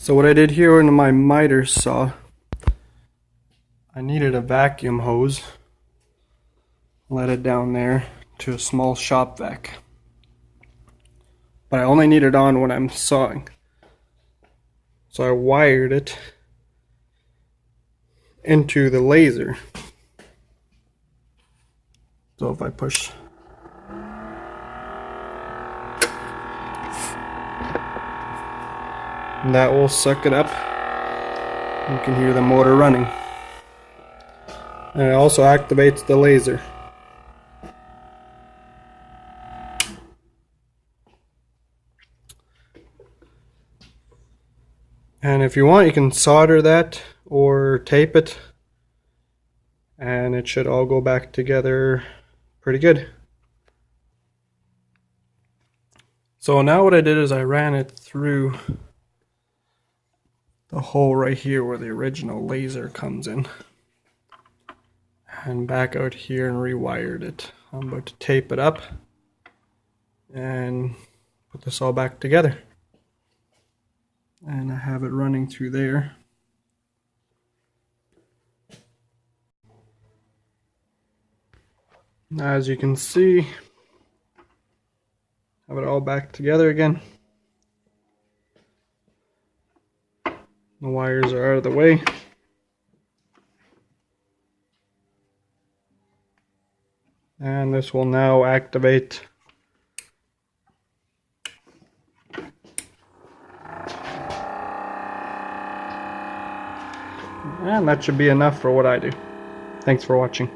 So what I did here in my miter saw, I needed a vacuum hose. Let it down there to a small shop vac. But I only need it on when I'm sawing. So I wired it into the laser. So if I push, that will suck it up. You can hear the motor running. And it also activates the laser. And if you want, you can solder that or tape it, and it should all go back together pretty good. So now what I did is I ran it through the hole right here where the original laser comes in, and back out here and rewired it. I'm about to tape it up and put this all back together. And I have it running through there. As you can see, have it all back together again. The wires are out of the way. And this will now activate and that should be enough for what I do. Thanks for watching.